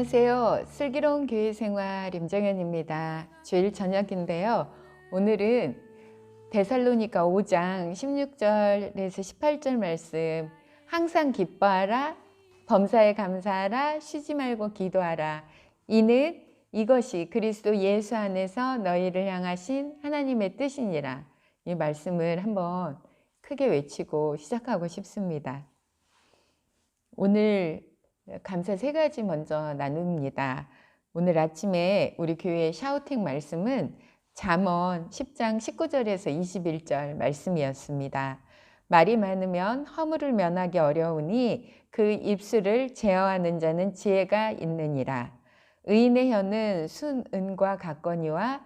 안녕하세요. 슬기로운 교회 생활 임정현입니다. 주일 저녁인데요. 오늘은 데살로니가 5장 16절에서 18절 말씀, 항상 기뻐하라, 범사에 감사하라, 쉬지 말고 기도하라. 이는 이것이 그리스도 예수 안에서 너희를 향하신 하나님의 뜻이니라. 이 말씀을 한번 크게 외치고 시작하고 싶습니다. 오늘 감사 세 가지 먼저 나눕니다. 오늘 아침에 우리 교회 샤우팅 말씀은 잠언 10장 19절에서 21절 말씀이었습니다. 말이 많으면 허물을 면하기 어려우니 그 입술을 제어하는 자는 지혜가 있느니라. 의인의 혀는 순은과 같거니와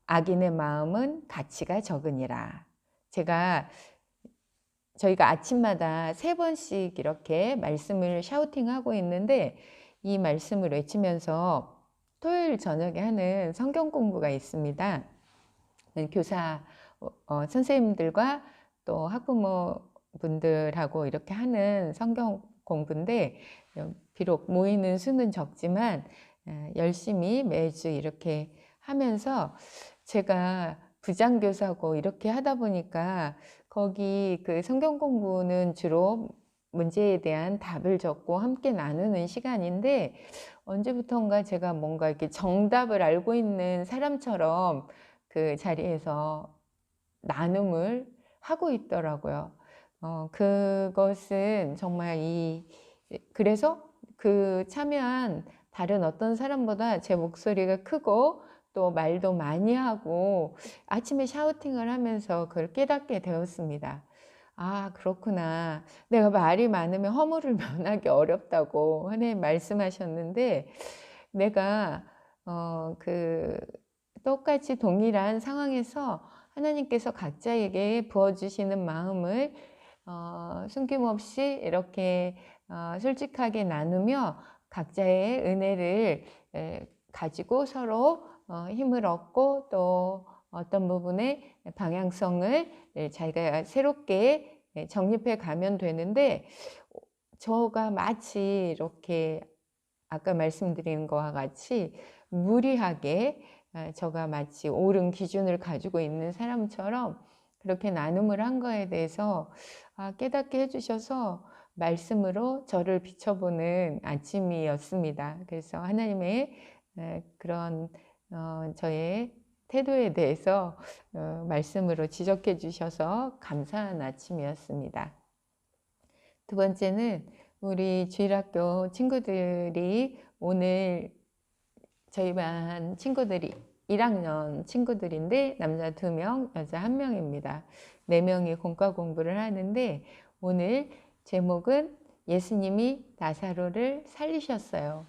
악인의 마음은 가치가 적으니라. 저희가 아침마다 3번씩 이렇게 말씀을 샤우팅하고 있는데, 이 말씀을 외치면서 토요일 저녁에 하는 성경 공부가 있습니다. 교사 선생님들과 또 학부모분들하고 이렇게 하는 성경 공부인데, 비록 모이는 수는 적지만 열심히 매주 이렇게 하면서, 제가 부장교사고 이렇게 하다 보니까 거기 그 성경 공부는 주로 문제에 대한 답을 적고 함께 나누는 시간인데, 언제부턴가 제가 뭔가 이렇게 정답을 알고 있는 사람처럼 그 자리에서 나눔을 하고 있더라고요. 그것은 정말 그래서 그 참여한 다른 어떤 사람보다 제 목소리가 크고 또 말도 많이 하고 아침에 샤우팅을 하면서 그걸 깨닫게 되었습니다. 아, 그렇구나. 내가 말이 많으면 허물을 면하기 어렵다고 하나님 말씀하셨는데, 내가 똑같이 동일한 상황에서 하나님께서 각자에게 부어주시는 마음을 숨김없이 이렇게 솔직하게 나누며 각자의 은혜를 가지고 서로 힘을 얻고, 또 어떤 부분에 방향성을 자기가 새롭게 정립해 가면 되는데, 저가 마치 이렇게 아까 말씀드린 것과 같이 무리하게 저가 마치 옳은 기준을 가지고 있는 사람처럼 그렇게 나눔을 한 거에 대해서 깨닫게 해주셔서 말씀으로 저를 비춰보는 아침이었습니다. 그래서 하나님의 그런 저의 태도에 대해서 말씀으로 지적해 주셔서 감사한 아침이었습니다. 두 번째는 우리 주일학교 친구들이 오늘 저희 반 친구들이 1학년 친구들인데 남자 2명, 여자 1명입니다. 4명이 공과 공부를 하는데, 오늘 제목은 예수님이 나사로를 살리셨어요.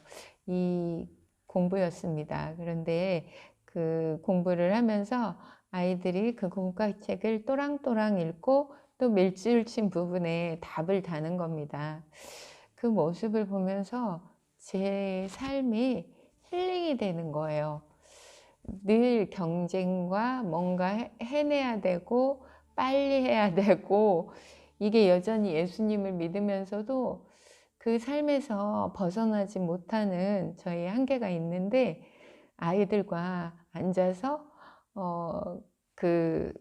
이 공부였습니다. 그런데 그 공부를 하면서 아이들이 그 공과책을 또랑또랑 읽고 또 밀줄 친 부분에 답을 다는 겁니다. 그 모습을 보면서 제 삶이 힐링이 되는 거예요. 늘 경쟁과 뭔가 해내야 되고 빨리 해야 되고, 이게 여전히 예수님을 믿으면서도 그 삶에서 벗어나지 못하는 저희 한계가 있는데, 아이들과 앉아서 그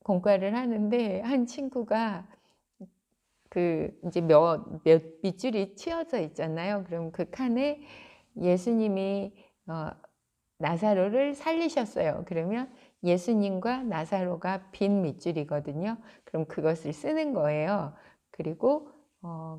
공과를 하는데, 한 친구가 이제 몇 밑줄이 치어져 있잖아요. 그럼 그 칸에 예수님이 나사로를 살리셨어요. 그러면 예수님과 나사로가 빈 밑줄이거든요. 그럼 그것을 쓰는 거예요. 그리고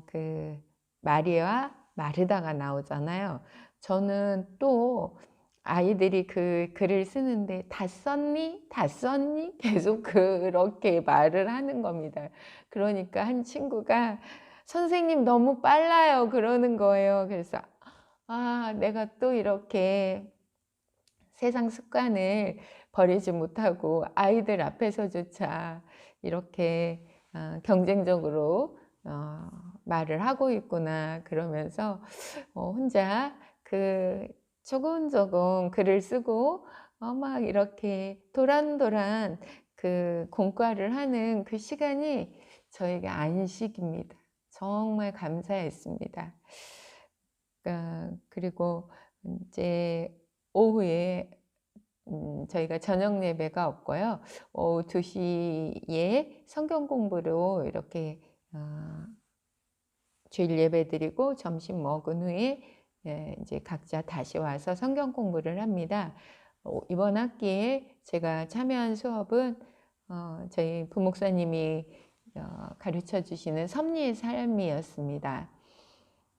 그 마리아와 마르다가 나오잖아요. 저는 또 아이들이 그 글을 쓰는데 다 썼니? 다 썼니? 계속 그렇게 말을 하는 겁니다. 그러니까 한 친구가 선생님 너무 빨라요 그러는 거예요. 그래서 내가 또 이렇게 세상 습관을 버리지 못하고 아이들 앞에서조차 이렇게 경쟁적으로 말을 하고 있구나, 그러면서 혼자 조곤조곤 글을 쓰고 막 이렇게 도란도란 그 공과를 하는 그 시간이 저에게 안식입니다. 정말 감사했습니다. 그리고 이제 오후에 저희가 저녁 예배가 없고요. 오후 2시에 성경 공부로 이렇게 주일 예배 드리고 점심 먹은 후에 이제 각자 다시 와서 성경 공부를 합니다. 이번 학기에 제가 참여한 수업은 저희 부목사님이 가르쳐 주시는 섭리의 삶이었습니다.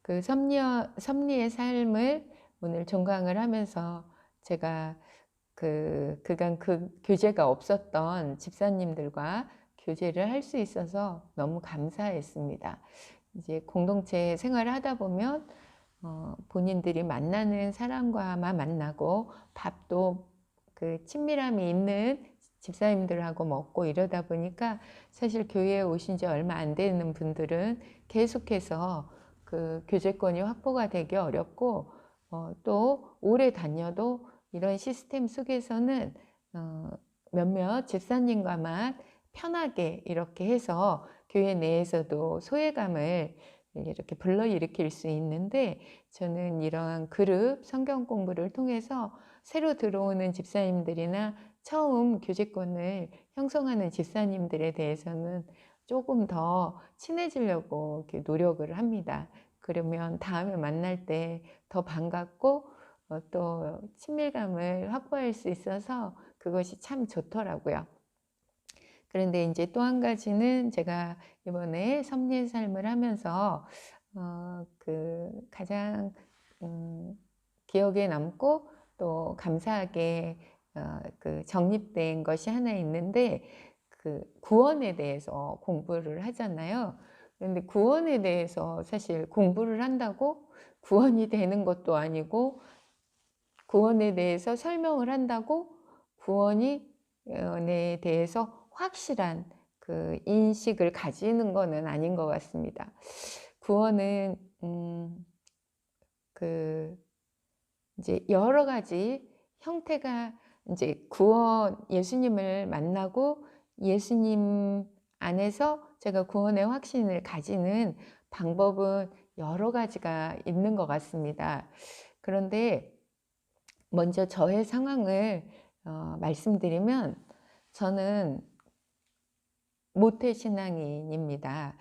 그 섭리의 삶을 오늘 종강을 하면서 제가 그간 교제가 없었던 집사님들과 교제를 할 수 있어서 너무 감사했습니다. 이제 공동체 생활을 하다 보면 본인들이 만나는 사람과만 만나고 밥도 그 친밀함이 있는 집사님들하고 먹고 이러다 보니까 사실 교회에 오신 지 얼마 안 되는 분들은 계속해서 그 교제권이 확보가 되기 어렵고 또 오래 다녀도 이런 시스템 속에서는 몇몇 집사님과만 편하게 이렇게 해서 교회 내에서도 소외감을 이렇게 불러일으킬 수 있는데, 저는 이러한 그룹 성경 공부를 통해서 새로 들어오는 집사님들이나 처음 교제권을 형성하는 집사님들에 대해서는 조금 더 친해지려고 이렇게 노력을 합니다. 그러면 다음에 만날 때 더 반갑고 또 친밀감을 확보할 수 있어서 그것이 참 좋더라고요. 그런데 이제 또 한 가지는 제가 이번에 섭리의 삶을 하면서 그 가장 기억에 남고 또 감사하게 그 정립된 것이 하나 있는데, 그 구원에 대해서 공부를 하잖아요. 그런데 구원에 대해서 사실 공부를 한다고 구원이 되는 것도 아니고, 구원에 대해서 설명을 한다고 구원에 대해서 확실한 그 인식을 가지는 것은 아닌 것 같습니다. 구원은 그 이제 여러 가지 형태가, 이제 구원, 예수님을 만나고 예수님 안에서 제가 구원의 확신을 가지는 방법은 여러 가지가 있는 것 같습니다. 그런데 먼저 저의 상황을 말씀드리면, 저는 모태신앙인입니다.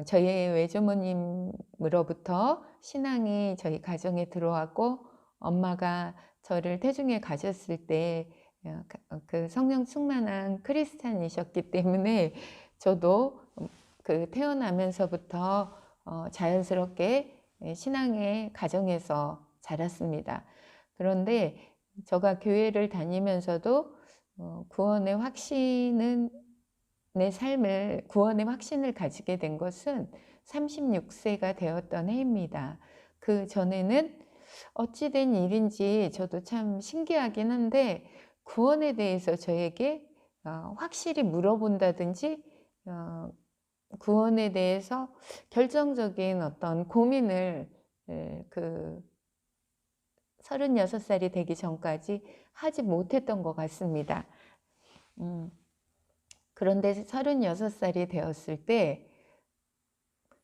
저희 외조모님으로부터 신앙이 저희 가정에 들어왔고, 엄마가 저를 태중에 가졌을 때 그 성령 충만한 크리스찬이셨기 때문에 저도 그 태어나면서부터 자연스럽게 신앙의 가정에서 자랐습니다. 그런데 제가 교회를 다니면서도 구원의 확신은, 내 삶을 구원의 확신을 가지게 된 것은 36세가 되었던 해입니다. 그 전에는 어찌된 일인지 저도 참 신기하긴 한데, 구원에 대해서 저에게 확실히 물어본다든지 구원에 대해서 결정적인 어떤 고민을 그 36살이 되기 전까지 하지 못했던 것 같습니다. 그런데 36살이 되었을 때,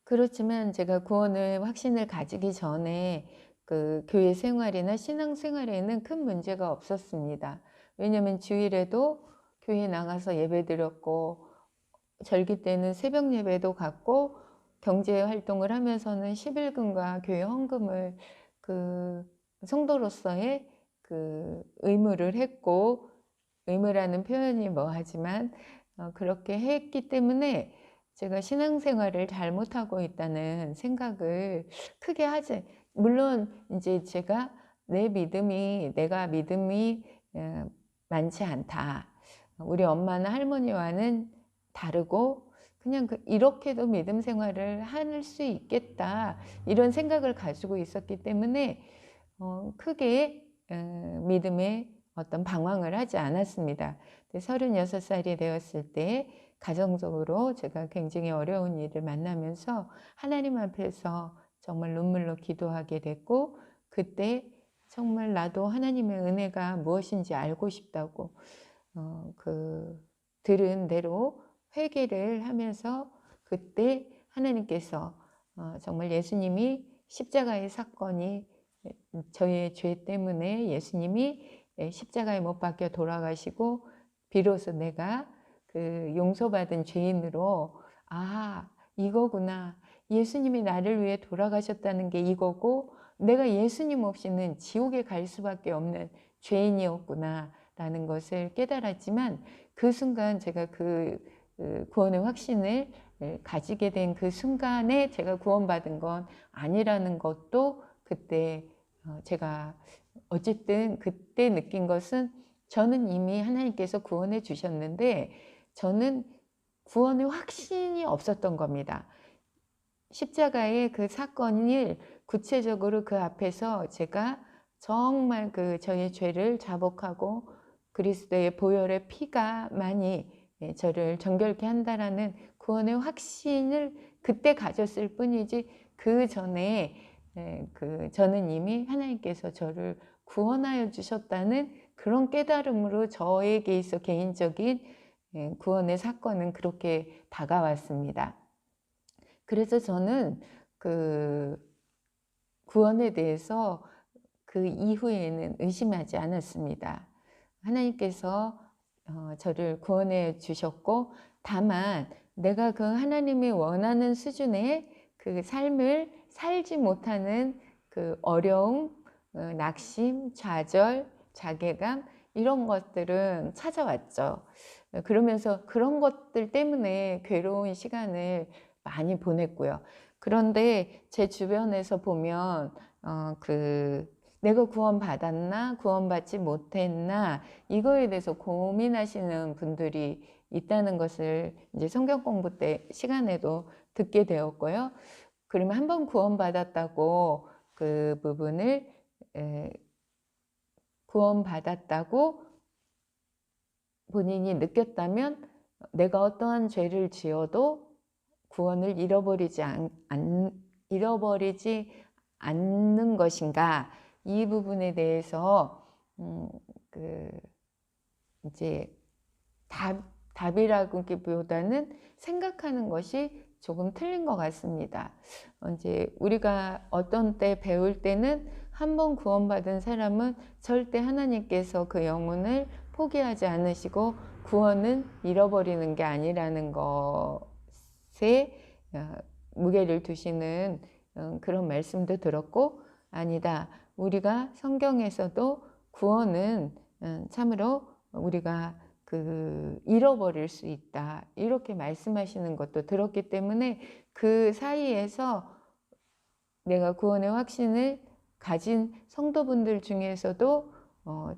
그렇지만 제가 구원의 확신을 가지기 전에 그 교회 생활이나 신앙 생활에는 큰 문제가 없었습니다. 왜냐하면 주일에도 교회 나가서 예배 드렸고, 절기 때는 새벽 예배도 갔고, 경제 활동을 하면서는 11금과 교회 헌금을 그 성도로서의 그 의무를 했고, 의무라는 표현이 뭐하지만 그렇게 했기 때문에 제가 신앙생활을 잘못하고 있다는 생각을 크게 하지, 물론 이제 제가 내가 믿음이 많지 않다, 우리 엄마나 할머니와는 다르고 그냥 이렇게도 믿음 생활을 할 수 있겠다, 이런 생각을 가지고 있었기 때문에 크게 믿음에 어떤 방황을 하지 않았습니다. 36살이 되었을 때 가정적으로 제가 굉장히 어려운 일을 만나면서 하나님 앞에서 정말 눈물로 기도하게 됐고, 그때 정말 나도 하나님의 은혜가 무엇인지 알고 싶다고 들은 대로 회개를 하면서, 그때 하나님께서 정말 예수님이 십자가의 사건이 저의 죄 때문에 예수님이 십자가에 못 박혀 돌아가시고 비로소 내가 그 용서받은 죄인으로 아 이거구나. 예수님이 나를 위해 돌아가셨다는 게 이거고 내가 예수님 없이는 지옥에 갈 수밖에 없는 죄인이었구나 라는 것을 깨달았지만 그 순간 제가 그 구원의 확신을 가지게 된 그 순간에 제가 구원받은 건 아니라는 것도 그때 제가 어쨌든 그때 느낀 것은 저는 이미 하나님께서 구원해 주셨는데 저는 구원의 확신이 없었던 겁니다. 십자가의 그 사건을 구체적으로 그 앞에서 제가 정말 그 저의 죄를 자복하고 그리스도의 보혈의 피가 많이 저를 정결케 한다라는 구원의 확신을 그때 가졌을 뿐이지 그 전에 저는 이미 하나님께서 저를 구원하여 주셨다는 그런 깨달음으로 저에게 있어 개인적인 구원의 사건은 그렇게 다가왔습니다. 그래서 저는 그 구원에 대해서 그 이후에는 의심하지 않았습니다. 하나님께서 저를 구원해 주셨고 다만 내가 그 하나님이 원하는 수준의 그 삶을 살지 못하는 그 어려움, 낙심, 좌절, 자괴감 이런 것들은 찾아왔죠. 그러면서 그런 것들 때문에 괴로운 시간을 많이 보냈고요. 그런데 제 주변에서 보면 내가 구원받았나 구원받지 못했나 이거에 대해서 고민하시는 분들이 있다는 것을 이제 성경 공부 때 시간에도 듣게 되었고요. 그러면 한번 구원받았다고 그 부분을 구원받았다고 본인이 느꼈다면 내가 어떠한 죄를 지어도 구원을 잃어버리지 않는 것인가 이 부분에 대해서 이제 답이라기보다는 생각하는 것이 조금 틀린 것 같습니다. 이제 우리가 어떤 때 배울 때는 한 번 구원받은 사람은 절대 하나님께서 그 영혼을 포기하지 않으시고 구원은 잃어버리는 게 아니라는 것에 무게를 두시는 그런 말씀도 들었고 아니다. 우리가 성경에서도 구원은 참으로 우리가 잃어버릴 수 있다. 이렇게 말씀하시는 것도 들었기 때문에 그 사이에서 내가 구원의 확신을 가진 성도분들 중에서도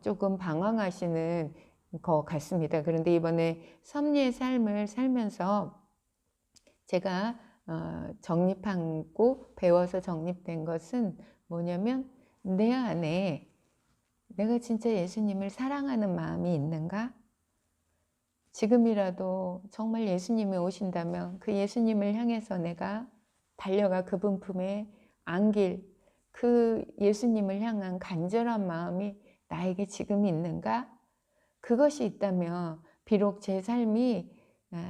조금 방황하시는 것 같습니다. 그런데 이번에 섭리의 삶을 살면서 제가 정립하고 배워서 정립된 것은 뭐냐면 내 안에 내가 진짜 예수님을 사랑하는 마음이 있는가? 지금이라도 정말 예수님이 오신다면 그 예수님을 향해서 내가 달려가 그분 품에 안길 그 예수님을 향한 간절한 마음이 나에게 지금 있는가? 그것이 있다면 비록 제 삶이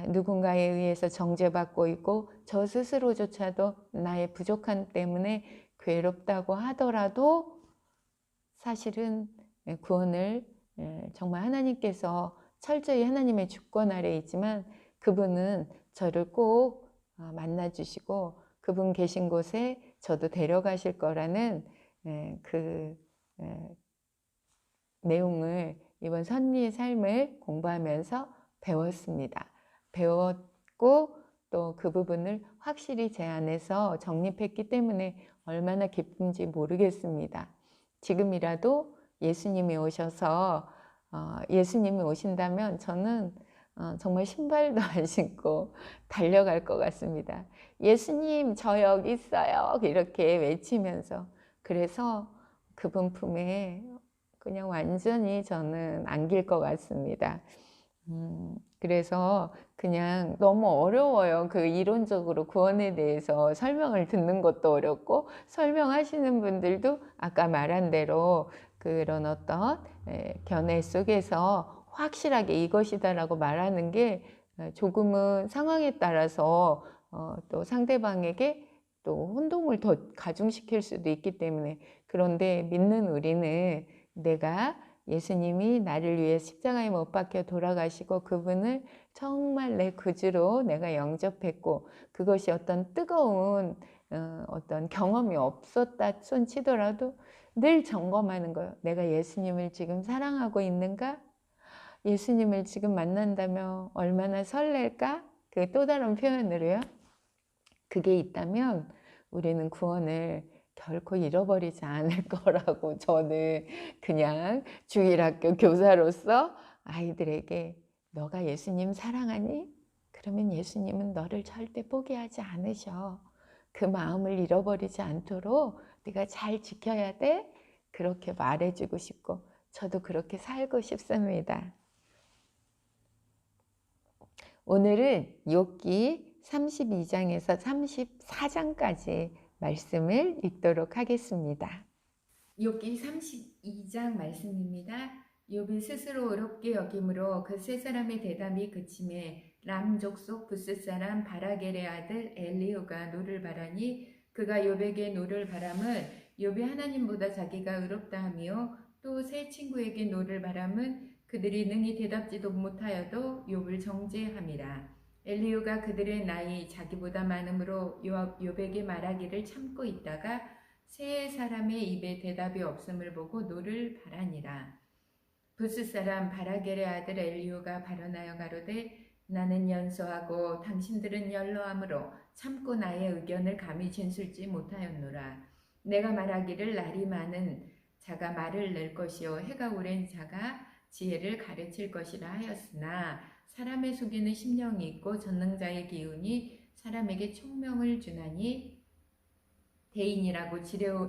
누군가에 의해서 정죄받고 있고 저 스스로조차도 나의 부족함 때문에 괴롭다고 하더라도 사실은 구원을 정말 하나님께서 철저히 하나님의 주권 아래에 있지만 그분은 저를 꼭 만나주시고 그분 계신 곳에 저도 데려가실 거라는 그 내용을 이번 선미의 삶을 공부하면서 배웠습니다. 배웠고 또 그 부분을 확실히 제 안에서 정립했기 때문에 얼마나 기쁜지 모르겠습니다. 지금이라도 예수님이 오셔서 예수님이 오신다면 저는 정말 신발도 안 신고 달려갈 것 같습니다. 예수님 저 여기 있어요 이렇게 외치면서 그래서 그분 품에 그냥 완전히 저는 안길 것 같습니다. 그래서 그냥 너무 어려워요. 그 이론적으로 구원에 대해서 설명을 듣는 것도 어렵고 설명하시는 분들도 아까 말한 대로 그런 어떤 견해 속에서 확실하게 이것이다라고 말하는 게 조금은 상황에 따라서 또 상대방에게 또 혼동을 더 가중시킬 수도 있기 때문에 그런데 믿는 우리는 내가 예수님이 나를 위해 십자가에 못 박혀 돌아가시고 그분을 정말 내 구주로 내가 영접했고 그것이 어떤 뜨거운 어떤 경험이 없었다 손치더라도 늘 점검하는 거예요. 내가 예수님을 지금 사랑하고 있는가? 예수님을 지금 만난다면 얼마나 설렐까? 그 또 다른 표현으로요. 그게 있다면 우리는 구원을 결코 잃어버리지 않을 거라고 저는 그냥 주일학교 교사로서 아이들에게 너가 예수님 사랑하니? 그러면 예수님은 너를 절대 포기하지 않으셔. 그 마음을 잃어버리지 않도록 네가 잘 지켜야 돼. 그렇게 말해주고 싶고 저도 그렇게 살고 싶습니다. 오늘은 욥기 32장에서 34장까지 말씀을 읽도록 하겠습니다. 욥기 32장 말씀입니다. 욥이 스스로 어렵게 여김으로 그 세 사람의 대담이 그침에 람 족속 부스 사람 바라겔의 아들 엘리후가 노를 바라니 그가 욥에게 노를 바람은 욥이 하나님보다 자기가 의롭다 하며 또 세 친구에게 노를 바람은 그들이 능히 대답지도 못하여도 욥을 정죄함이라. 엘리후가 그들의 나이 자기보다 많음으로 욥에게 말하기를 참고 있다가 세 사람의 입에 대답이 없음을 보고 노를 바라니라. 부스 사람 바라겔의 아들 엘리후가 발언하여 가로되 나는 연소하고 당신들은 연로함으로 참고 나의 의견을 감히 진술지 못하였노라. 내가 말하기를 날이 많은 자가 말을 낼 것이요 해가 오랜 자가 지혜를 가르칠 것이라 하였으나 사람의 속에는 심령이 있고 전능자의 기운이 사람에게 총명을 주나니 대인이라고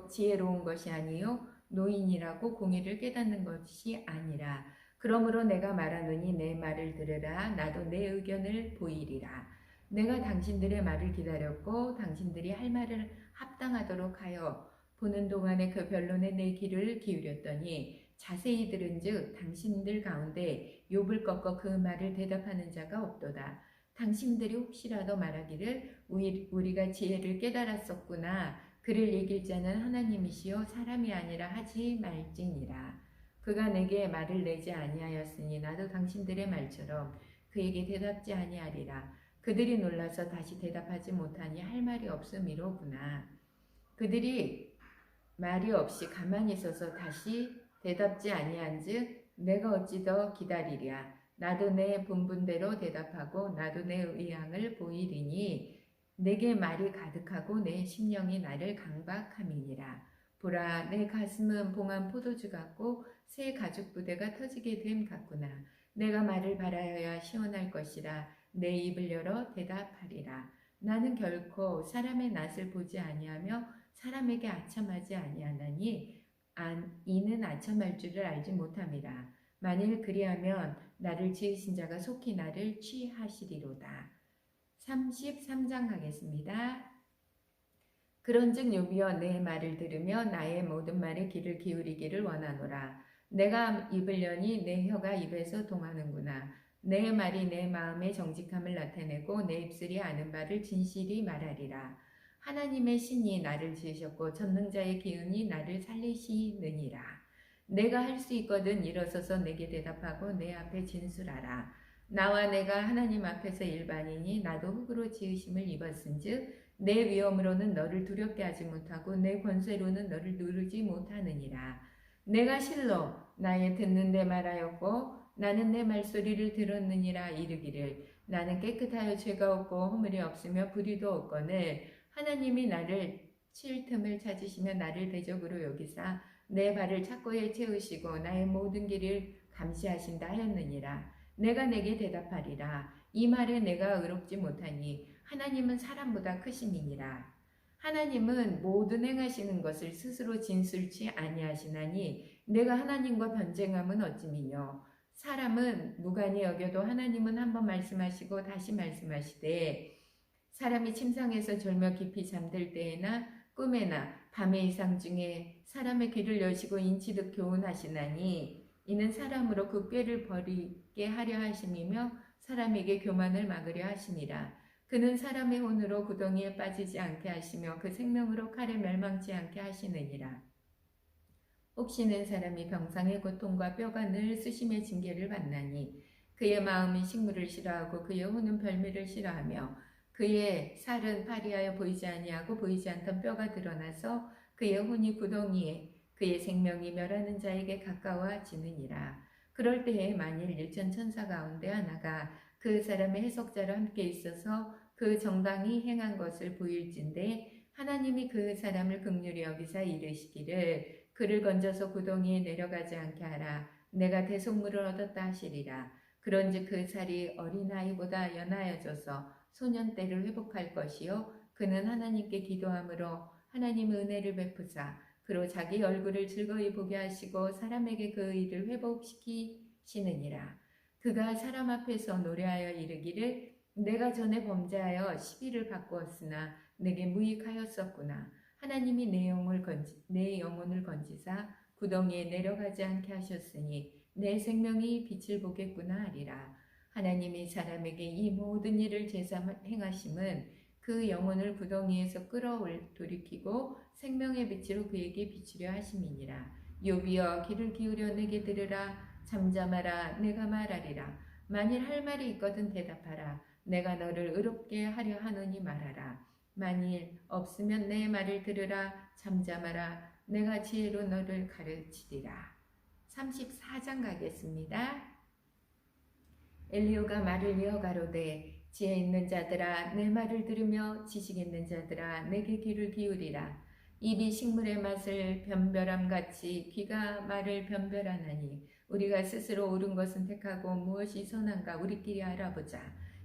지혜로운 것이 아니요 노인이라고 공의를 깨닫는 것이 아니라. 그러므로 내가 말하노니 내 말을 들으라. 나도 내 의견을 보이리라. 내가 당신들의 말을 기다렸고 당신들이 할 말을 합당하도록 하여 보는 동안에 그 변론에 내 귀를 기울였더니 자세히 들은즉 당신들 가운데 욥을 꺾어 그 말을 대답하는 자가 없도다. 당신들이 혹시라도 말하기를 우리가 지혜를 깨달았었구나. 그를 이길 자는 하나님이시요 사람이 아니라 하지 말지니라. 그가 내게 말을 내지 아니하였으니 나도 당신들의 말처럼 그에게 대답지 아니하리라. 그들이 놀라서 다시 대답하지 못하니 할 말이 없음이로구나. 그들이 말이 없이 가만히 있어서 다시 대답지 아니한즉 내가 어찌 더 기다리랴. 나도 내 분분대로 대답하고 나도 내 의향을 보이리니 내게 말이 가득하고 내 심령이 나를 강박함이니라. 보라, 내 가슴은 봉한 포도주 같고 새 가죽 부대가 터지게 됨 같구나. 내가 말을 바라여야 시원할 것이라. 내 입을 열어 대답하리라. 나는 결코 사람의 낯을 보지 아니하며 사람에게 아첨하지 아니하나니 이는 아첨할 줄을 알지 못함이라. 만일 그리하면 나를 지으신 자가 속히 나를 취하시리로다. 33장 가겠습니다. 그런즉 욥이여 내 말을 들으며 나의 모든 말에 귀를 기울이기를 원하노라. 내가 입을 여니 내 혀가 입에서 동하는구나. 내 말이 내 마음의 정직함을 나타내고 내 입술이 아는 바를 진실이 말하리라. 하나님의 신이 나를 지으셨고 전능자의 기운이 나를 살리시느니라. 내가 할 수 있거든 일어서서 내게 대답하고 내 앞에 진술하라. 나와 내가 하나님 앞에서 일반이니 나도 흙으로 지으심을 입었은즉 내 위엄으로는 너를 두렵게 하지 못하고 내 권세로는 너를 누르지 못하느니라. 내가 실로 나의 듣는데 말하였고 나는 내 말소리를 들었느니라 이르기를 나는 깨끗하여 죄가 없고 허물이 없으며 불의도 없거늘 하나님이 나를 칠 틈을 찾으시며 나를 대적으로 여기사 내 발을 착고에 채우시고 나의 모든 길을 감시하신다 하였느니라. 내가 내게 대답하리라. 이 말에 내가 의롭지 못하니 하나님은 사람보다 크심이니라. 하나님은 모든 행하시는 것을 스스로 진술치 아니하시나니 내가 하나님과 변쟁함은 어찌미뇨. 사람은 무관히 여겨도 하나님은 한번 말씀하시고 다시 말씀하시되 사람이 침상에서 졸며 깊이 잠들 때에나 꿈에나 밤의 이상 중에 사람의 귀를 여시고 인치듯 교훈하시나니 이는 사람으로 그 꾀를 버리게 하려 하심이며 사람에게 교만을 막으려 하심이라. 그는 사람의 혼으로 구덩이에 빠지지 않게 하시며 그 생명으로 칼에 멸망치 않게 하시느니라. 혹시는 사람이 병상의 고통과 뼈가 늘 수심의 징계를 받나니 그의 마음이 식물을 싫어하고 그의 혼은 별미를 싫어하며 그의 살은 파리하여 보이지 아니하고 보이지 않던 뼈가 드러나서 그의 혼이 구덩이에 그의 생명이 멸하는 자에게 가까워지느니라. 그럴 때에 만일 일천 천사 가운데 하나가 그 사람의 해석자로 함께 있어서 그 정당히 행한 것을 보일진데 하나님이 그 사람을 긍휼히 여기사 이르시기를 그를 건져서 구덩이에 내려가지 않게 하라. 내가 대속물을 얻었다 하시리라. 그런즉 그 살이 어린아이보다 연하여져서 소년 때를 회복할 것이요 그는 하나님께 기도함으로 하나님 은혜를 베푸사 그로 자기 얼굴을 즐거이 보게 하시고 사람에게 그 일을 회복시키시느니라. 그가 사람 앞에서 노래하여 이르기를 내가 전에 범죄하여 시비를 바꾸었으나 내게 무익하였었구나. 하나님이 내 영혼을 건지사 구덩이에 내려가지 않게 하셨으니 내 생명이 빛을 보겠구나 하리라. 하나님이 사람에게 이 모든 일을 제사 행하심은 그 영혼을 구덩이에서 돌이키고 생명의 빛으로 그에게 비추려 하심이니라. 욥이여 귀를 기울여 내게 들으라. 잠잠하라. 내가 말하리라. 만일 할 말이 있거든 대답하라. 내가 너를 의롭게 하려 하노니 말하라. 만일 없으면 내 말을 들으라. 잠잠하라. 내가 지혜로 너를 가르치리라. 34장 가겠습니다. 엘리후가 말을 이어가로되 지혜 있는 자들아 내 말을 들으며 지식 있는 자들아 내게 귀를 기울이라. 입이 식물의 맛을 변별함같이 귀가 말을 변별하나니 우리가 스스로 옳은 것은 택하고 무엇이 선한가 우리끼리 알아보자.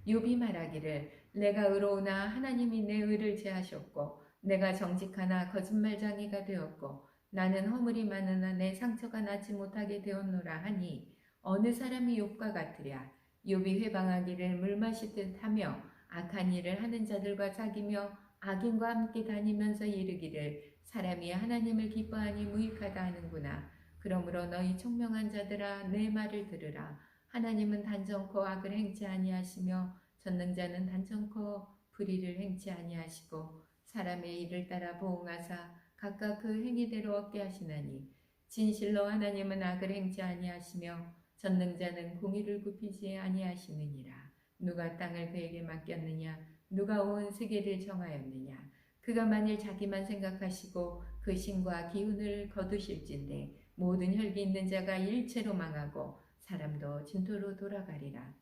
욥이 말하기를 내가 의로우나 하나님이 내 의를 제하셨고 내가 정직하나 거짓말장이가 되었고 나는 허물이 많으나 내 상처가 낫지 못하게 되었노라 하니 어느 사람이 욥과 같으랴. 욥이 회방하기를 물 마시듯 하며 악한 일을 하는 자들과 사귀며 악인과 함께 다니면서 이르기를 사람이 하나님을 기뻐하니 무익하다 하는구나. 그러므로 너희 총명한 자들아 내 말을 들으라. 하나님은 단정코 악을 행치 아니하시며 전능자는 단정코 불의를 행치 아니하시고 사람의 일을 따라 보응하사 각각 그 행위대로 얻게 하시나니 진실로 하나님은 악을 행치 아니하시며 전능자는 공의를 굽히지 아니하시느니라. 누가 땅을 그에게 맡겼느냐? 누가 온 세계를 정하였느냐? 그가 만일 자기만 생각하시고 그 신과 기운을 거두실진데 모든 혈기 있는 자가 일체로 망하고 사람도 진토로 돌아가리라.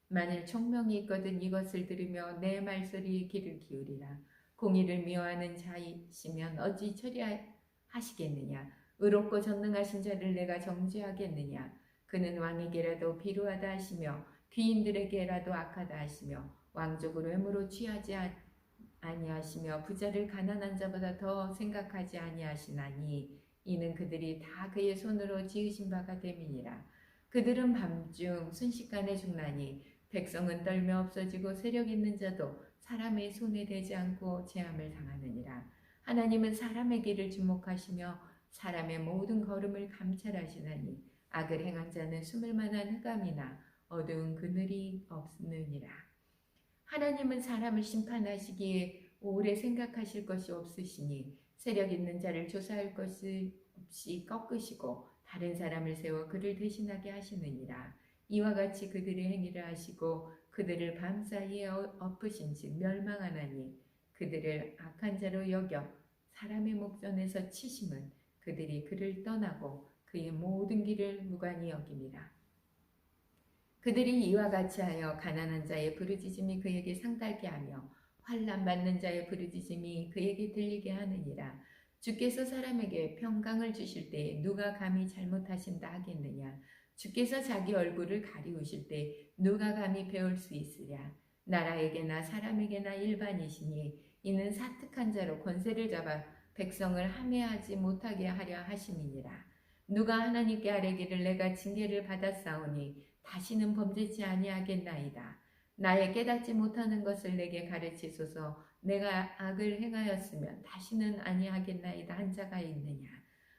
만일 총명이 있거든 이것을 들으며 내 말소리에 귀를 기울이라. 공의를 미워하는 자이시면 어찌 처리하시겠느냐? 의롭고 전능하신 자를 내가 정죄하겠느냐? 그는 왕에게라도 비루하다 하시며 귀인들에게라도 악하다 하시며 왕족을 외모로 취하지 아니하시며 부자를 가난한 자보다 더 생각하지 아니하시나니 이는 그들이 다 그의 손으로 지으신 바가 됨이니라. 그들은 밤중 순식간에 죽나니 백성은 떨며 없어지고 세력 있는 자도 사람의 손에 대지 않고 제함을 당하느니라. 하나님은 사람의 길을 주목하시며 사람의 모든 걸음을 감찰하시나니 악을 행한 자는 숨을 만한 흑암이나 어두운 그늘이 없느니라. 하나님은 사람을 심판하시기에 오래 생각하실 것이 없으시니 세력 있는 자를 조사할 것이 없이 꺾으시고 다른 사람을 세워 그를 대신하게 하시느니라. 이와 같이 그들의 행위를 하시고 그들을 밤사이에 엎으신즉 멸망하나니 그들을 악한 자로 여겨 사람의 목전에서 치심은 그들이 그를 떠나고 그의 모든 길을 무관히 여김이라. 그들이 이와 같이 하여 가난한 자의 부르짖음이 그에게 상달게 하며 환난 받는 자의 부르짖음이 그에게 들리게 하느니라. 주께서 사람에게 평강을 주실 때 누가 감히 잘못하신다 하겠느냐? 주께서 자기 얼굴을 가리우실 때 누가 감히 배울 수 있으랴? 나라에게나 사람에게나 일반이시니 이는 사특한 자로 권세를 잡아 백성을 함해하지 못하게 하려 하심이니라. 누가 하나님께 아뢰기를 내가 징계를 받았사오니 다시는 범죄치 아니하겠나이다. 나의 깨닫지 못하는 것을 내게 가르치소서. 내가 악을 행하였으면 다시는 아니하겠나이다 한 자가 있느냐.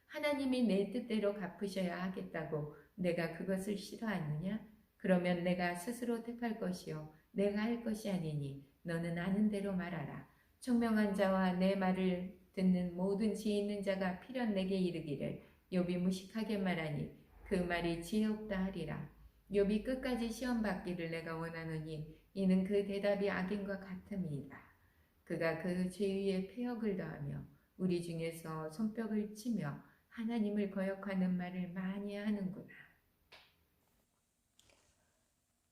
하나님이 내 뜻대로 갚으셔야 하겠다고 내가 그것을 싫어하느냐? 그러면 내가 스스로 택할 것이요 내가 할 것이 아니니 너는 아는 대로 말하라. 총명한 자와 내 말을 듣는 모든 지혜 있는 자가 필연 내게 이르기를 욥이 무식하게 말하니 그 말이 지혜롭다 하리라. 욥이 끝까지 시험 받기를 내가 원하노니 이는 그 대답이 악인과 같음이니라. 그가 그 죄 위에 폐역을 더하며 우리 중에서 손뼉을 치며 하나님을 거역하는 말을 많이 하는구나.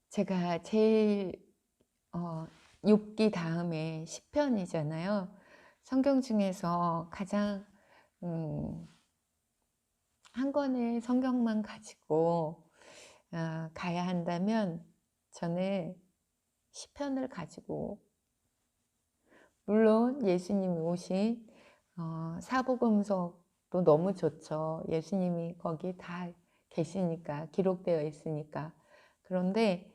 제가 제일 욥기 다음에 시편이잖아요. 성경 중에서 가장 한 권의 성경만 가지고 가야 한다면 저는 시편을 가지고, 물론 예수님이 오신 사복음서도 너무 좋죠. 예수님이 거기 다 계시니까, 기록되어 있으니까. 그런데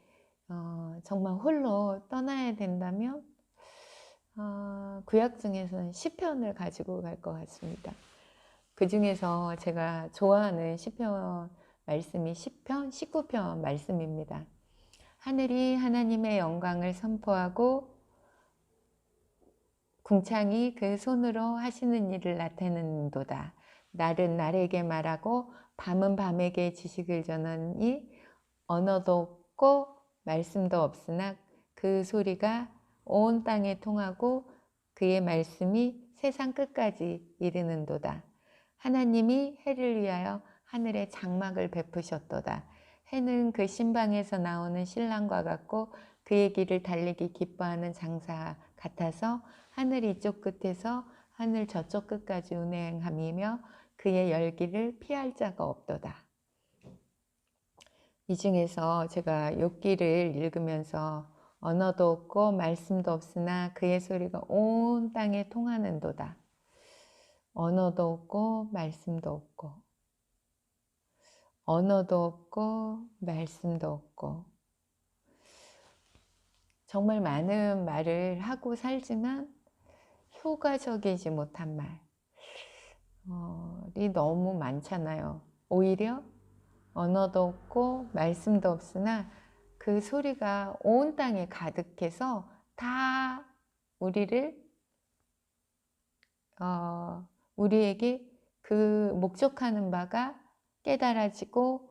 정말 홀로 떠나야 된다면 구약 중에서는 시편을 가지고 갈 것 같습니다. 그 중에서 제가 좋아하는 시편 말씀이 시편 19편 말씀입니다. 하늘이 하나님의 영광을 선포하고 궁창이 그 손으로 하시는 일을 나타내는도다. 날은 날에게 말하고 밤은 밤에게 지식을 전하니 언어도 없고 말씀도 없으나 그 소리가 온 땅에 통하고 그의 말씀이 세상 끝까지 이르는도다. 하나님이 해를 위하여 하늘에 장막을 베푸셨도다. 해는 그 신방에서 나오는 신랑과 같고 그의 길을 달리기 기뻐하는 장사 같아서 하늘 이쪽 끝에서 하늘 저쪽 끝까지 운행함이며 그의 열기를 피할 자가 없도다. 이 중에서 제가 욥기를 읽으면서 언어도 없고 말씀도 없으나 그의 소리가 온 땅에 통하는도다. 언어도 없고 말씀도 없고, 언어도 없고 말씀도 없고, 정말 많은 말을 하고 살지만 효과적이지 못한 말이 너무 많잖아요. 오히려 언어도 없고 말씀도 없으나 그 소리가 온 땅에 가득해서 다 우리에게 그 목적하는 바가 깨달아지고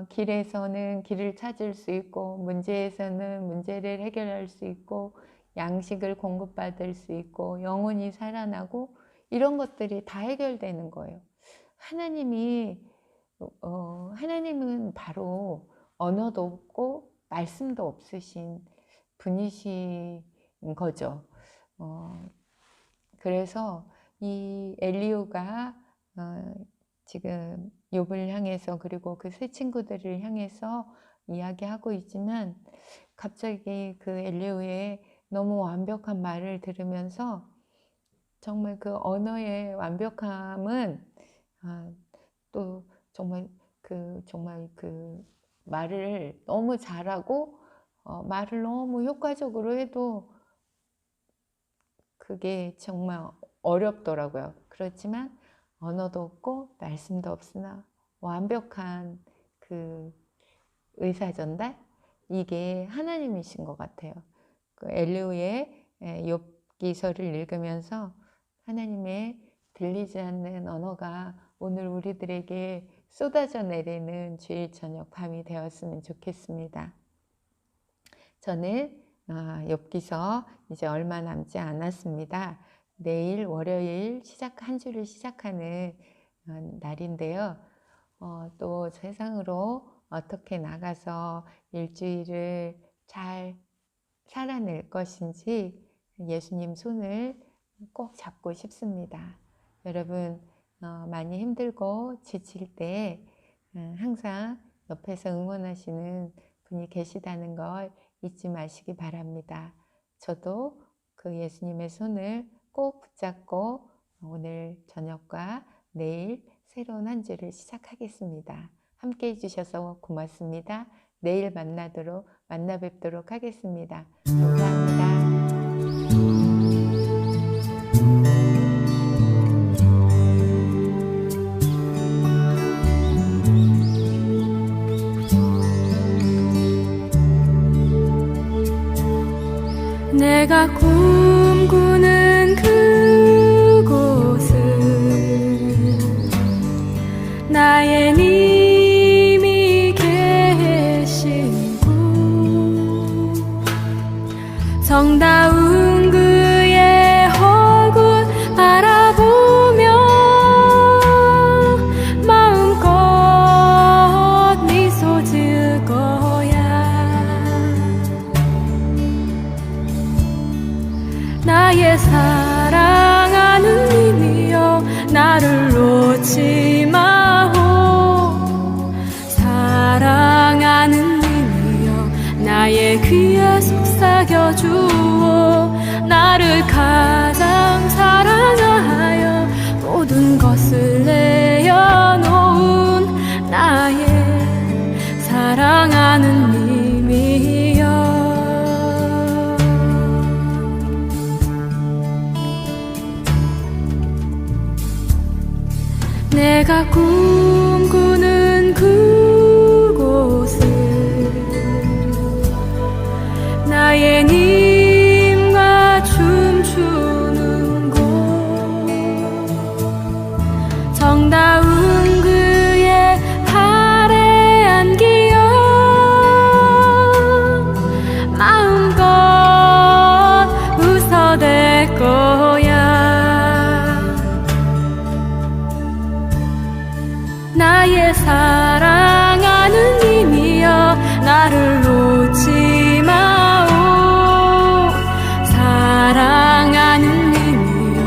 길에서는 길을 찾을 수 있고 문제에서는 문제를 해결할 수 있고 양식을 공급받을 수 있고 영혼이 살아나고 이런 것들이 다 해결되는 거예요. 하나님은 바로 언어도 없고 말씀도 없으신 분이신 거죠. 그래서 이 엘리후가 지금 욥을 향해서 그리고 그 세 친구들을 향해서 이야기하고 있지만 갑자기 그 엘리후의 너무 완벽한 말을 들으면서 정말 그 언어의 완벽함은 또 정말 그 말을 너무 잘하고 말을 너무 효과적으로 해도 그게 정말 어렵더라고요. 그렇지만 언어도 없고 말씀도 없으나 완벽한 그 의사전달, 이게 하나님이신 것 같아요. 그 엘리후의 욥기서를 읽으면서 하나님의 들리지 않는 언어가 오늘 우리들에게 쏟아져 내리는 주일 저녁 밤이 되었으면 좋겠습니다. 저는 욥기서 이제 얼마 남지 않았습니다. 내일 월요일 한 주를 시작하는 날인데요. 또 세상으로 어떻게 나가서 일주일을 잘 살아낼 것인지 예수님 손을 꼭 잡고 싶습니다. 여러분 많이 힘들고 지칠 때 항상 옆에서 응원하시는 분이 계시다는 걸 잊지 마시기 바랍니다. 저도 그 예수님의 손을 꼭 붙잡고 오늘 저녁과 내일 새로운 한 주를 시작하겠습니다. 함께 해주셔서 고맙습니다. 내일 만나 뵙도록 하겠습니다. 감사합니다. 내가 꿈꾸는 그곳은 사랑하는 님이여 나의 귀에 속삭여 주오 나를 가장 사랑하여 모든 것을 내어놓은 나의 사랑하는 님이여 내가 꿈꾸는 그곳을 나의 님과 춤추는 곳 정다운 그의 팔에 안기어 마음껏 웃어댈 거야 나의 사랑하는 님이여 나를 놓지 마오 사랑하는 님이여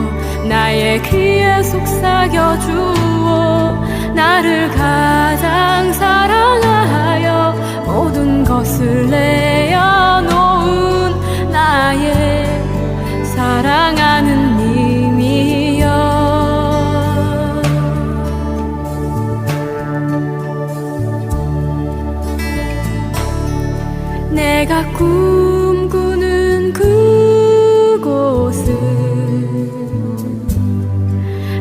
나의 귀에 속삭여 주오 나를 가장 사랑하여 모든 것을 내어놓은 나의 사랑하는 님이여 내가 꿈꾸는 그곳은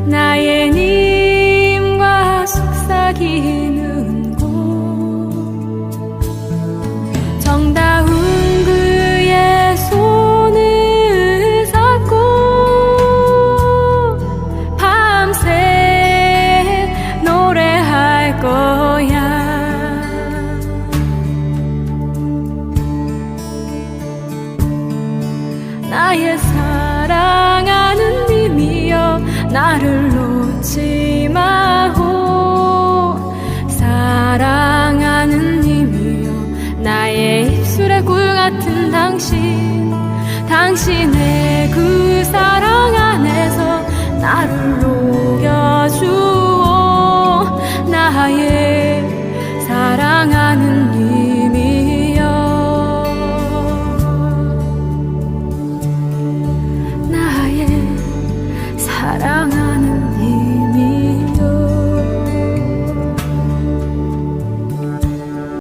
나의 님과 속삭이는 곳 정다운 그의 손을 잡고 밤새 노래할 거야 나의 사랑하는 님이여 나를 놓지 마오 사랑하는 님이여 나의 입술의 꿀 같은 당신의 그 사랑 안에서 나를 녹여주오 나의 사랑하는 님이여 나의 사랑하는